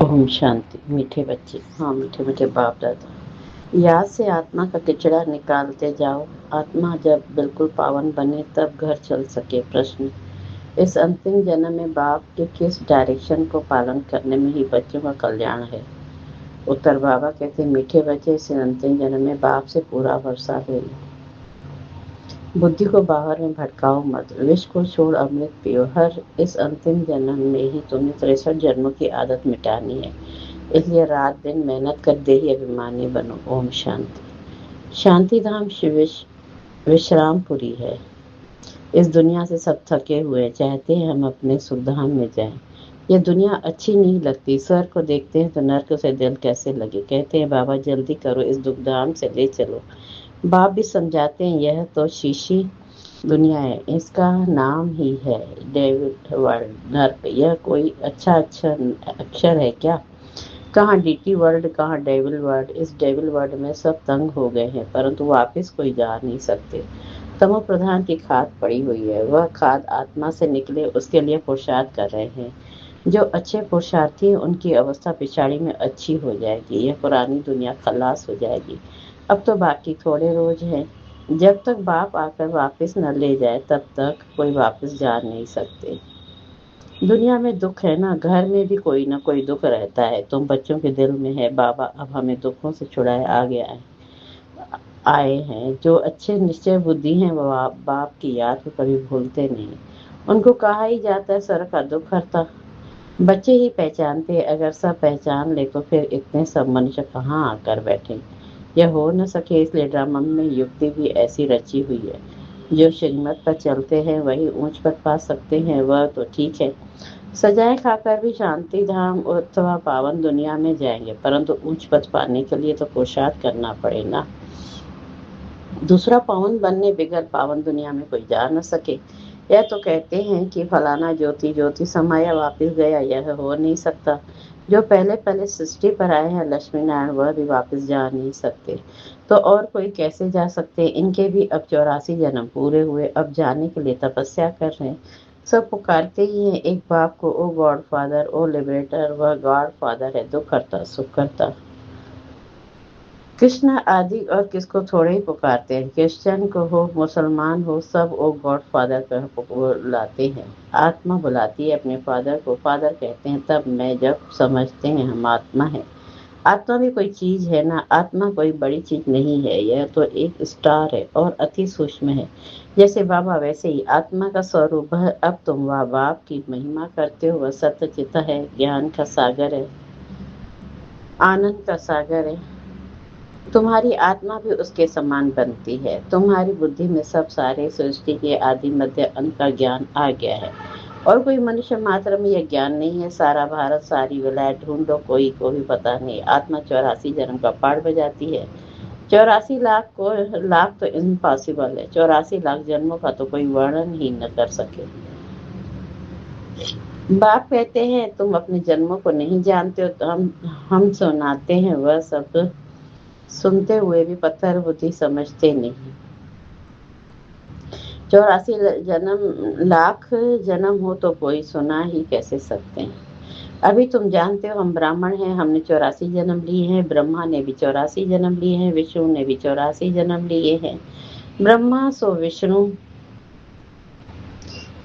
ओम शांति। मीठे बच्चे, हाँ मीठे मीठे बाप दादा, याद से आत्मा का किचड़ा निकालते जाओ। आत्मा जब बिल्कुल पावन बने तब घर चल सके। प्रश्न, इस अंतिम जन्म में बाप के किस डायरेक्शन को पालन करने में ही बच्चों का कल्याण है? उत्तर, बाबा कहते, मीठे बच्चे, इस अंतिम जन्म में बाप से पूरा भरोसा ले लो। बुद्धि को बाहर में भटकाओ मत, विष को छोड़ अमृत पियो। हर इस अंतिम जन्म में ही तुम्हें 63 जन्मों की आदत मिटानी है। इसलिए रात दिन मेहनत कर देही अभिमानी बनो। ओम शांति। शांति धाम विश्रामपुरी है। इस दुनिया से सब थके हुए चाहते हैं हम अपने सुखधाम में जाएं। ये दुनिया अच्छी नहीं लगती। स्वर को देखते हैं तो नर्क से दिल कैसे लगे। कहते हैं बाबा जल्दी करो, इस दुखधाम से ले चलो। बाप भी समझाते हैं यह तो शीशी दुनिया है, इसका नाम ही है डेविड वर्ल्ड नर्क। यह कोई अच्छा अक्षर है क्या? कहाँ डीटी वर्ल्ड, कहाँ डेविल वर्ल्ड। इस डेविल वर्ल्ड में सब तंग हो गए हैं, परंतु वापस कोई जा नहीं सकते। तमो प्रधान की खाद पड़ी हुई है, वह खाद आत्मा से निकले उसके लिए पुरुषार्थ कर रहे हैं। जो अच्छे पुरुषार्थी हैं उनकी अवस्था पिछाड़ी में अच्छी हो जाएगी। यह पुरानी दुनिया खलास हो जाएगी। अब तो बाकी थोड़े रोज हैं। जब तक बाप आकर वापस न ले जाए तब तक कोई वापस जा नहीं सकते। दुनिया में दुख है ना, घर में भी कोई ना कोई दुख रहता है। तुम बच्चों के दिल में है बाबा अब हमें दुखों से छुड़ाए आए हैं। जो अच्छे निश्चय बुद्धि हैं वो बाप की याद को कभी भूलते नहीं। उनको कहा ही जाता है सर का दुख हरता। बच्चे ही पहचानते हैं, अगर सब पहचान ले तो फिर इतने सब मनुष्य कहाँ आकर बैठे। यह हो न सके, इसलिए ड्रामा में युक्ति भी ऐसी रची हुई है। जो श्रीमत पर चलते हैं वही ऊंच पद पा सकते हैं, वह तो ठीक है। सजाएं खाकर भी शांति धाम अथवा पावन दुनिया में जाएंगे, परंतु उच्च पद पाने के लिए तो पुरुषार्थ करना पड़ेगा। दूसरा पावन बनने बिगड़ पावन दुनिया में कोई जा न सके। यह तो कहते हैं कि फलाना ज्योति ज्योति समाया वापिस गया, यह हो नहीं सकता। जो पहले पहले सृष्टि पर आए हैं लक्ष्मी नारायण, वह भी वापस जा नहीं सकते, तो और कोई कैसे जा सकते? इनके भी अब 84 जन्म पूरे हुए, अब जाने के लिए तपस्या कर रहे हैं। सब पुकारते ही हैं एक बाप को, ओ गॉड फादर, ओ लिबरेटर। वह गॉड फादर है, दुख करता सुख करता। कृष्ण आदि और किसको थोड़े ही पुकारते हैं। क्रिश्चियन को हो मुसलमान हो, सब ओ गॉड फादर कर बुलाते हैं। आत्मा बुलाती है अपने फादर को, फादर कहते हैं तब मैं जब समझते हैं हम आत्मा है। आत्मा भी कोई चीज है ना, आत्मा कोई बड़ी चीज नहीं है, यह तो एक स्टार है और अति सूक्ष्म है। जैसे बाबा वैसे ही आत्मा का स्वरूप है। अब तुम वह बाप की महिमा करते हो, वह सत्य चित्त है, ज्ञान का सागर है, आनंद का सागर है। तुम्हारी आत्मा भी उसके समान बनती है। तुम्हारी बुद्धि में सब सारे सृष्टि के आदि मध्य अंत का ज्ञान आ गया है, और कोई मनुष्य मात्र में यह ज्ञान नहीं है। सारा भारत सारी विलायत ढूंढो, कोई को भी पता नहीं। आत्मा 84 जन्म का पाठ बजाती है। 84 लाख तो इम्पॉसिबल है। 84 लाख जन्मों का तो कोई वर्णन ही न कर सके। बाप कहते हैं तुम अपने जन्मों को नहीं जानते हो, तो हम सुनाते हैं वह सब सुनते हुए भी पत्थर बुद्धि समझते नहीं। 84 लाख जन्म हो तो कोई सुना ही कैसे सकते हैं। अभी तुम जानते हो हम ब्राह्मण हैं, हमने 84 जन्म लिए हैं। ब्रह्मा ने भी 84 जन्म लिए हैं, विष्णु ने भी 84 जन्म लिए हैं। ब्रह्मा सो विष्णु,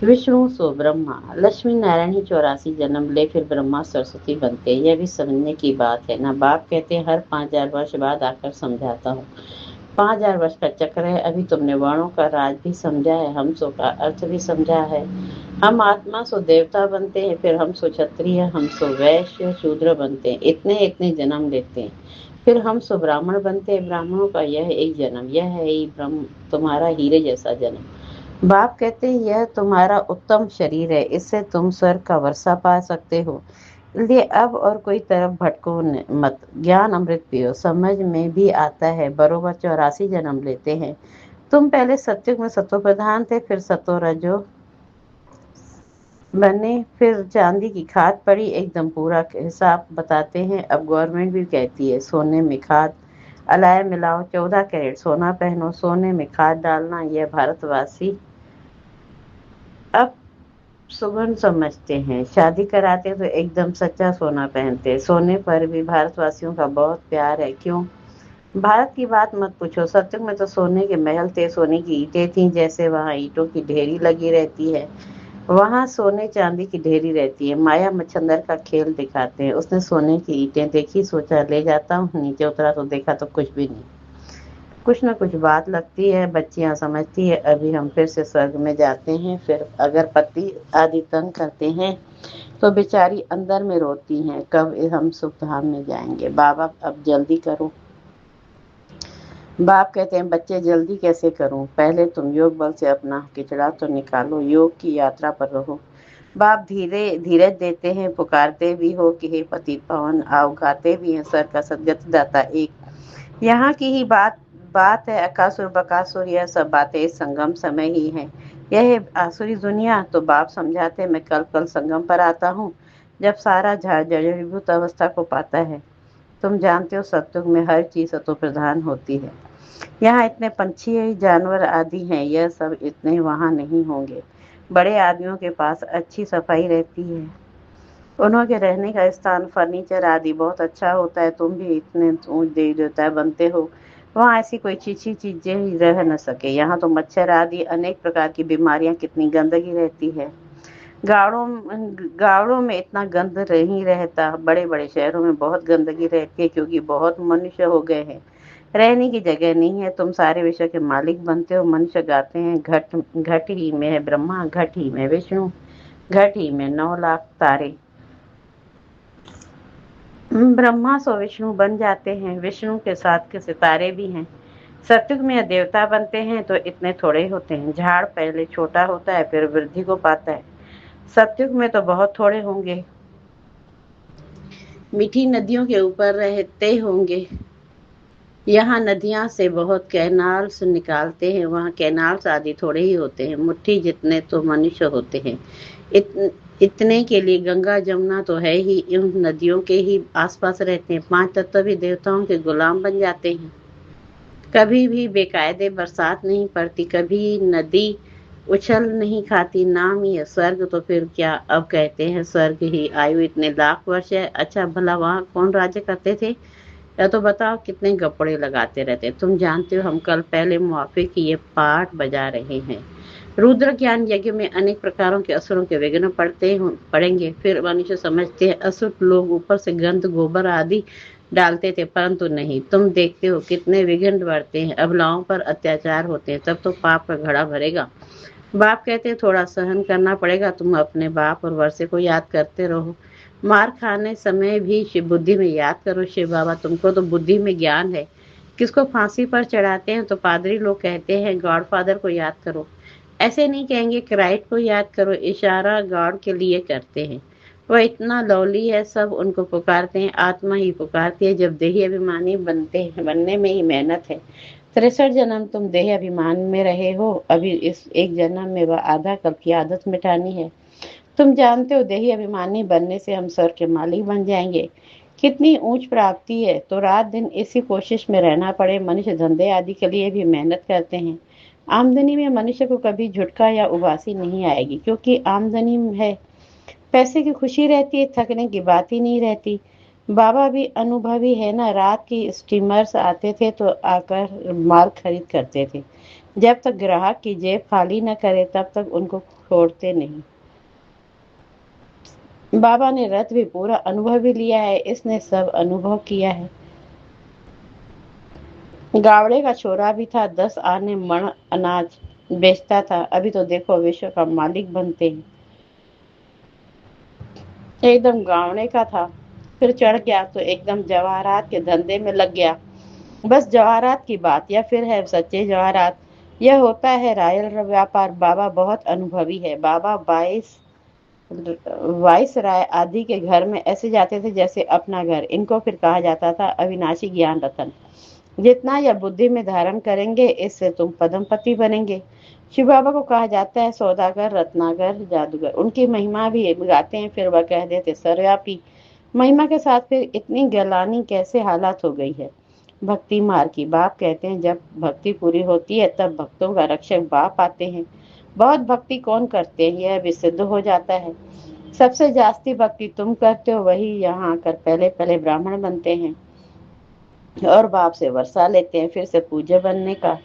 विष्णु सो ब्रह्मा। लक्ष्मी नारायण ही 84 जन्म ले फिर ब्रह्मा सरस्वती बनते। यह भी समझने की बात है ना। बाप कहते हैं हर 5000 वर्ष बाद आकर समझाता हूँ। 5000 वर्ष का चक्र है। अभी तुमने वर्णों का राज भी समझा है, हमसों का अर्थ भी समझा है। हम आत्मा सो देवता बनते हैं, फिर हम सो क्षत्रिय, हम सो वैश्य शूद्र बनते हैं। इतने इतने जन्म लेते हैं, फिर हम सो ब्राह्मण बनते हैं। ब्राह्मणों का यह एक जन्म, यह है ही ब्रह्म तुम्हारा हीरे जैसा जन्म। बाप कहते हैं यह तुम्हारा उत्तम शरीर है, इससे तुम स्वर्ग का वर्षा पा सकते हो। इसलिए अब और कोई तरफ भटको मत, ज्ञान अमृत पियो। समझ में भी आता है बरोबर 84 जन्म लेते हैं। तुम पहले सत्युग में सतो प्रधान थे, फिर सतो रजो बने, फिर चांदी की खाद पड़ी। एकदम पूरा हिसाब बताते हैं। अब गवर्नमेंट भी कहती है सोने में खाद अलाय मिलाओ, 14 कैरेट सोना पहनो, सोने में खाद डालना। यह भारतवासी अब सुगंध समझते हैं, शादी कराते तो एकदम सच्चा सोना पहनते, सोने पर भी भारतवासियों का बहुत प्यार है। क्यों? भारत की बात मत पूछो, सत्युग में तो सोने के महल थे, सोने की ईंटें थीं, जैसे वहां ईंटों की ढेरी लगी रहती है, वहां सोने चांदी की ढेरी रहती है। माया मच्छंदर का खेल दिखाते हैं। उसने सोने की ईंटें देखी, सोचा ले जाता हूँ, नीचे उतरा तो देखा तो कुछ भी नहीं। कुछ न कुछ बात लगती है, बच्चियां समझती है, अभी हम फिर से स्वर्ग में जाते हैं। फिर अगर पति आदि तंग करते हैं तो बेचारी अंदर में रोती हैं, कब हम सुख धाम में जाएंगे, बाबा अब जल्दी करो। बाप कहते हैं, बच्चे जल्दी कैसे करूं, पहले तुम योग बल से अपना किचड़ा तो निकालो, योग की यात्रा पर रहो। बाप धीरे धीरज देते हैं, पुकारते भी हो कि हे पतित पावन आओ, गाते भी हैं सर का सदगति दाता एक। यहाँ की ही बात बात है, अकासुर बकासुर यह सब बातें इस संगम समय ही हैं। यह है आसुरी दुनिया, तो बाप समझाते मैं कल कल संगम पर आता हूँ, जब सारा जड़ीभूत अवस्था को पाता है। तुम जानते हो सत्युग में हर चीज सतो प्रधान होती है। यहाँ इतने पंछी जानवर आदि हैं, यह सब इतने वहाँ नहीं होंगे। बड़े आदमियों के पास अच्छी सफाई रहती है, उन्होंने रहने का स्थान फर्नीचर आदि बहुत अच्छा होता है। तुम भी इतने ऊंच देवता बनते हो, वहाँ ऐसी कोई चीची चीजें ही रह न सके। यहाँ तो मच्छर आदि अनेक प्रकार की बीमारियां, कितनी गंदगी रहती है। गाँवों गाँवों में इतना गंद नहीं रहता, बड़े बड़े शहरों में बहुत गंदगी रहती है, क्योंकि बहुत मनुष्य हो गए हैं, रहने की जगह नहीं है। तुम सारे विश्व के मालिक बनते हो। मनुष्य गाते हैं, घट घट ही में है ब्रह्मा, घट ही में विष्णु, घट ही में 9 लाख तारे। ब्रह्मा सो विष्णु बन जाते हैं, विष्णु के साथ के सितारे भी हैं। सतयुग में देवता बनते हैं तो इतने थोड़े होते हैं, झाड़ पहले छोटा होता है फिर वृद्धि को पाता है। सतयुग में तो बहुत थोड़े होंगे, मीठी नदियों के ऊपर रहते होंगे। यहाँ नदियां से बहुत कैनाल्स निकालते हैं, वहाँ कैनाल्स आदि थोड़े ही होते हैं, मुट्ठी जितने तो मनुष्य होते हैं। इतने के लिए गंगा जमुना तो है ही, इन नदियों के ही आसपास रहते हैं। 5 तत्व भी देवताओं के गुलाम बन जाते हैं। कभी भी बेकायदे बरसात नहीं पड़ती, कभी नदी उछल नहीं खाती, नाम ही है स्वर्ग। तो फिर क्या, अब कहते हैं स्वर्ग ही आयु इतने लाख वर्ष है। अच्छा भला वहाँ कौन राज्य करते थे, या तो बताओ कितने गप्पड़े लगाते रहते। तुम जानते हो हम कल पहले मुआफे की ये पाठ बजा रहे हैं। रुद्र ज्ञान यज्ञ में अनेक प्रकारों के असुरों के विघ्न पड़ेंगे। फिर मनुष्य समझते हैं असुर लोग ऊपर से गंध गोबर आदि डालते थे, परंतु नहीं। तुम देखते हो कितने विघ्न बढ़ते हैं, अबलाओं पर अत्याचार होते हैं, तब तो पाप का घड़ा भरेगा। बाप कहते हैं थोड़ा सहन करना पड़ेगा, तुम अपने बाप और वर्षे को याद करते रहो। मार खाने समय भी शिव बुद्धि में याद करो, शिव बाबा तुमको तो बुद्धि में ज्ञान है। किसको फांसी पर चढ़ाते हैं तो पादरी लोग कहते हैं गॉडफादर को याद करो, ऐसे नहीं कहेंगे क्राइट को याद करो, इशारा गॉड के लिए करते हैं। वह इतना लवली है, सब उनको पुकारते हैं, आत्मा ही पुकारती है। जब देही अभिमानी बनने में ही मेहनत है। 63 जन्म तुम देह अभिमान में रहे हो, अभी इस एक जन्म में वह आधा कल की आदत मिटानी है। तुम जानते हो देही अभिमानी बनने से हम स्वर्ग के मालिक बन जाएंगे। कितनी ऊंच प्राप्ति है, तो रात दिन इसी कोशिश में रहना पड़े। मनुष्य धंधे आदि के लिए भी मेहनत करते हैं। आमदनी में मनुष्य को कभी झुटका या उबासी नहीं आएगी, क्योंकि आमदनी है, पैसे की खुशी रहती है, थकने की बात ही नहीं रहती। बाबा भी अनुभवी है ना, रात की स्टीमर्स आते थे तो आकर माल खरीद करते थे। जब तक ग्राहक की जेब खाली न करे तब तक उनको छोड़ते नहीं। बाबा ने रथ भी पूरा अनुभव भी लिया है, इसने सब अनुभव किया है। गावड़े का छोरा भी था, 10 आने मण अनाज बेचता था, अभी तो देखो विश्व का मालिक बनते हैं। एकदम गावड़े का था, फिर चढ़ गया तो एकदम जवाहरात के धंधे में लग गया। बस जवाहरात की बात, या फिर है सच्चे जवाहरात। यह होता है रॉयल व्यापार। बाबा बहुत अनुभवी है। बाबा 22 राय आदि के घर में ऐसे जाते थे जैसे अपना घर। इनको फिर कहा जाता था अविनाशी ज्ञान रतन। जितना यह बुद्धि में धारण करेंगे, इससे तुम पदमपति बनेंगे। शिव बाबा को कहा जाता है सौदागर, रत्नागर, जादूगर। उनकी महिमा भी गाते हैं, फिर वह कह देते सर्वव्यापी। महिमा के साथ फिर इतनी गलानी कैसे हालात हो गई है। भक्ति मार की। बाप कहते हैं जब भक्ति पूरी होती है तब भक्तों का रक्षक बाप आते हैं। बहुत भक्ति कौन करते हैं यह भी सिद्ध हो जाता है। सबसे जास्ती भक्ति तुम करते हो, वही यहाँ आकर पहले पहले ब्राह्मण बनते हैं और बाप से वर्षा लेते हैं फिर से पूज्य बनने का।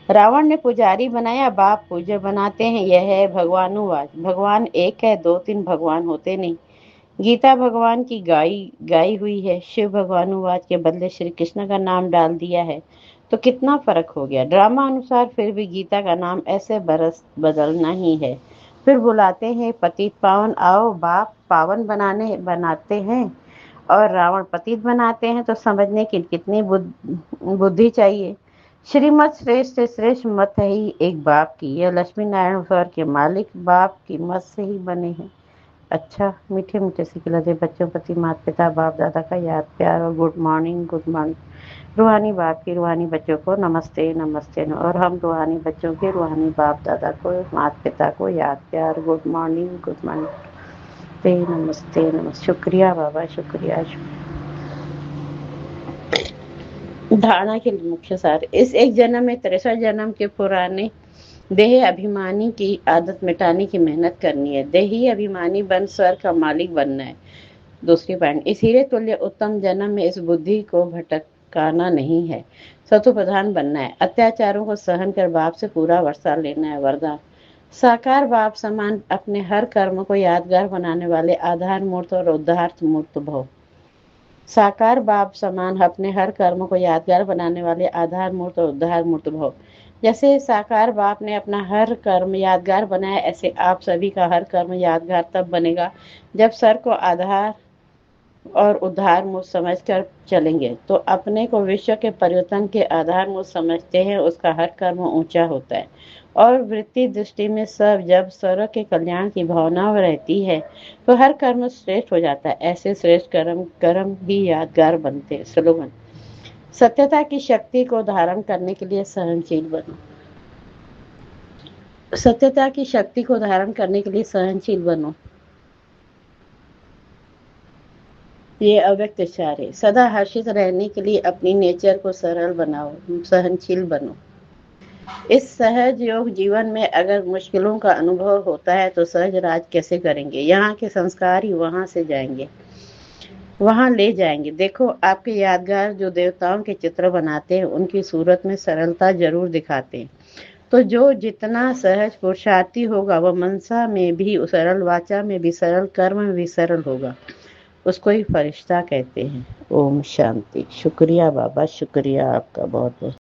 रावण ने पुजारी बनाया, बाप पूज्य बनाते हैं। यह है भगवानुवाद। भगवान एक है, दो तीन भगवान होते नहीं। गीता भगवान की गाई गाई हुई है। शिव भगवानुवाद के बदले श्री कृष्ण का नाम डाल दिया है, तो कितना फर्क हो गया। ड्रामा अनुसार फिर भी गीता का नाम ऐसे बरस बदलना ही है। फिर बुलाते हैं पतित पावन, आओ बाप पावन बनाते हैं और रावण पतित बनाते हैं, तो समझने की कितनी बुद्धि चाहिए। श्रीमत श्रेष्ठ से श्रेष्ठ मत है ही एक बाप की। यह लक्ष्मी नारायण स्वर के मालिक बाप की मत से ही बने हैं। अच्छा, मीठे मीठे से खिलाते बच्चों प्रति माता पिता बाप दादा का याद प्यार और गुड मॉर्निंग गुड मॉर्निंग। रूहानी बाप की रूहानी बच्चों को नमस्ते नमस्ते। और हम रूहानी बच्चों के रूहानी बाप दादा को माता पिता को याद प्यार गुड मॉर्निंग गुड मॉर्निंग। नमस्ते नमस्ते। शुक्रिया बाबा, शुक्रिया। धारणा के मुख्य सार। इस एक जन्म में 63 जन्म के पुराने देह अभिमानी की आदत मिटाने की मेहनत करनी है। देही अभिमानी बन स्वर का मालिक बनना है। दूसरी पॉइंट, इस हीरे तुल्य उत्तम जन्म में इस बुद्धि को भटकाना नहीं है। सतो प्रधान बनना है। अत्याचारों को सहन कर बाप से पूरा वर्षा लेना है। वरदान, साकार बाप समान अपने हर कर्म को यादगार बनाने वाले आधार मूर्त और उद्धार मूर्त भव। साकार बाप समान अपने हर कर्म को यादगार बनाने वाले आधार मूर्त और उद्धार मूर्त भव। जैसे साकार बाप ने अपना हर कर्म यादगार बनाया, ऐसे आप सभी का हर कर्म यादगार तब बनेगा जब सर को आधार और उद्धार मूर्त समझकर चलेंगे। तो अपने को विश्व के परिवर्तन के आधार मूर्त समझते हैं, उसका हर कर्म ऊंचा होता है। और वृत्ति दृष्टि में सब जब सर्व के कल्याण की भावना रहती है तो हर कर्म श्रेष्ठ हो जाता है। ऐसे श्रेष्ठ कर्म ही यादगार बनते हैं। स्लोगन, सत्यता की शक्ति को धारण करने के लिए सहनशील बनो। सत्यता की शक्ति को धारण करने के लिए सहनशील बनो। ये अव्यक्त चार है। सदा हर्षित रहने के लिए अपनी नेचर को सरल बनाओ, सहनशील बनो। इस सहज योग जीवन में अगर मुश्किलों का अनुभव होता है तो सहज राज कैसे करेंगे। यहाँ के संस्कार ही वहां से जाएंगे, वहां ले जाएंगे। देखो, आपके यादगार जो देवताओं के चित्र बनाते हैं उनकी सूरत में सरलता जरूर दिखाते हैं। तो जो जितना सहज पुरुषार्थी होगा वह मनसा में भी सरल, वाचा में भी सरल, कर्म में भी सरल होगा। उसको ही फरिश्ता कहते हैं। ओम शांति। शुक्रिया बाबा, शुक्रिया आपका बहुत बहुत।